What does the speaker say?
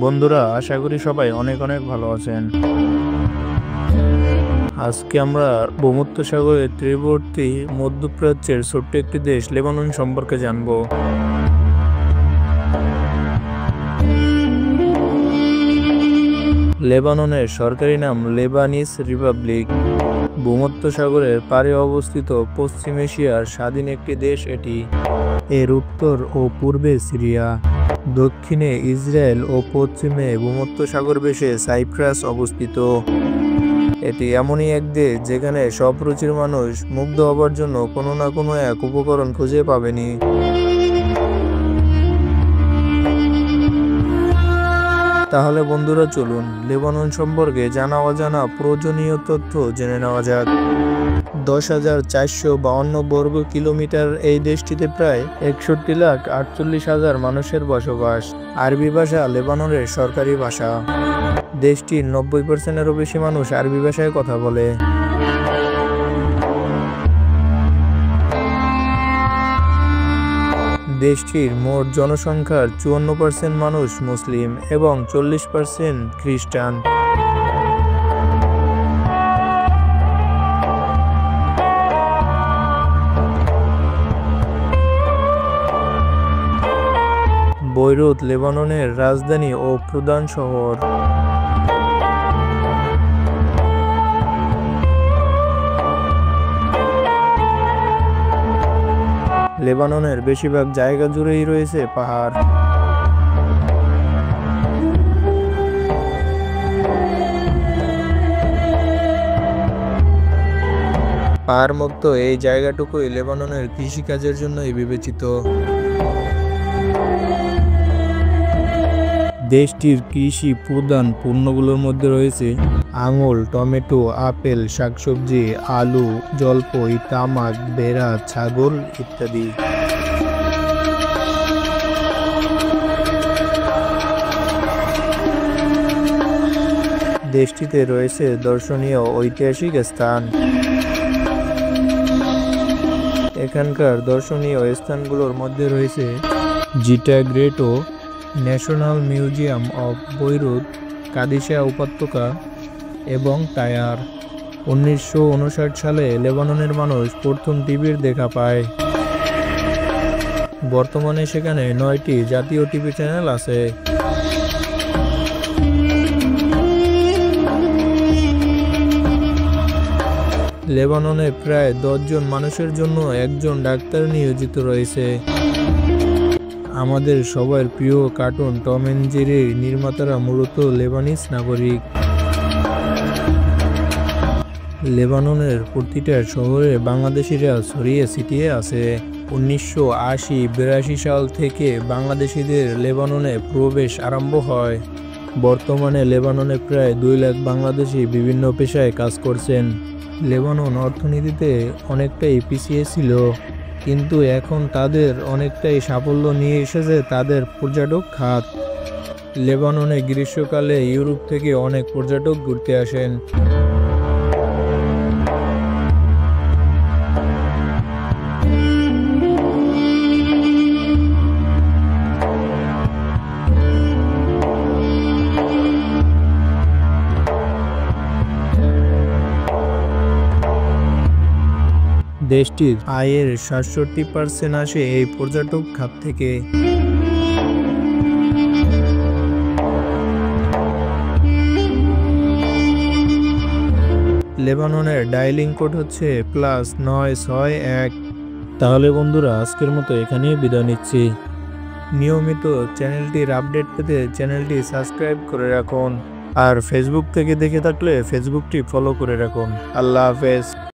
বন্ধুরা, আশা করি সবাই অনেক অনেক ভালো আছেন। আজকে আমরা ভূমধ্যসাগরের তীরবর্তী মধ্যপ্রাচ্যের ছোট্ট একটি দেশ লেবানন সম্পর্কে জানব। লেবাননের সরকারি নাম লেবানিজ রিপাবলিক। ভূমধ্যসাগরের পাড়ে অবস্থিত পশ্চিম এশিয়ার স্বাধীন একটি দেশ এটি। এর উত্তর ও পূর্বে সিরিয়া, দক্ষিণে ইসরায়েল ও পশ্চিমে ভূমধ্যসাগর বেশে সাইপ্রাস অবস্থিত। এটি এমনই এক দেশ যেখানে সব রুচির মানুষ মুগ্ধ হবার জন্য কোনো না কোনো এক উপকরণ খুঁজে পাবেনি। তাহলে বন্ধুরা, চলুন লেবানন সম্পর্কে জানা অজানা প্রয়োজনীয় তথ্য জেনে নেওয়া যাক। 10,452 বর্গ কিলোমিটার এই দেশটিতে প্রায় 61,48,000 মানুষের বসবাস। আরবি ভাষা লেবাননের সরকারি ভাষা। দেশটির 90%-এরও বেশি মানুষ আরবি ভাষায় কথা বলে। দেশটির মোট জনসংখ্যার 54% মানুষ মুসলিম এবং 40% খ্রিস্টান। বৈরুত লেবাননের রাজধানী ও প্রধান শহর। লেবাননের বেশিরভাগ জায়গা জুড়েই রয়েছে পাহাড়। পাহাড়মুক্ত এই জায়গাটুকুই লেবাননের কৃষিকাজের জন্যই বিবেচিত। দেশটির কৃষি প্রধান পণ্যগুলোর মধ্যে রয়েছে আঙুর, টমেটো, আপেল, শাকসবজি, আলু, জলপাই, তামাক, ভেড়া, ছাগল ইত্যাদি। দেশটিতে রয়েছে দর্শনীয় ঐতিহাসিক স্থান। এখানকার দর্শনীয় স্থানগুলোর মধ্যে রয়েছে জিটা গ্রেটো ন্যাশনাল মিউজিয়াম অব বৈরুত, কাদিসিয়া উপত্যকা এবং টায়ার। 1959 সালে লেবাননের মানুষ প্রথম টিভির দেখা পায়। বর্তমানে সেখানে 9টি জাতীয় টিভি চ্যানেল আছে। লেবাননে প্রায় 10 জন মানুষের জন্য একজন ডাক্তার নিয়োজিত রয়েছে। আমাদের সবার প্রিয় কার্টুন টম অ্যান্ড জেরির নির্মাতারা মূলত লেবানিজ নাগরিক। লেবাননের প্রতিটা শহরে বাংলাদেশিরা ছড়িয়ে ছিটিয়ে আছে। 1980-82 সাল থেকে বাংলাদেশিদের লেবাননে প্রবেশ আরম্ভ হয়। বর্তমানে লেবাননে প্রায় 2 লাখ বাংলাদেশি বিভিন্ন পেশায় কাজ করছেন। লেবানন অর্থনীতিতে অনেকটাই পিছিয়ে ছিল, কিন্তু এখন তাদের অনেকটাই সাফল্য নিয়ে এসেছে তাদের পর্যটক খাত। লেবাননে গ্রীষ্মকালে ইউরোপ থেকে অনেক পর্যটক ঘুরতে আসেন। দেশটির আয়ের 67% আসে এই পর্যটক খাত থেকে। লেবাননের ডায়ালিং কোড হচ্ছে +961। তাহলে বন্ধুরা, আজকের মতো এখানেই বিদায় নিচ্ছি। নিয়মিত চ্যানেলটির আপডেট পেতে চ্যানেলটি সাবস্ক্রাইব করে রাখুন, আর ফেসবুক থেকে দেখে থাকলে ফেসবুকটি ফলো করে রাখুন। আল্লাহ হাফেজ।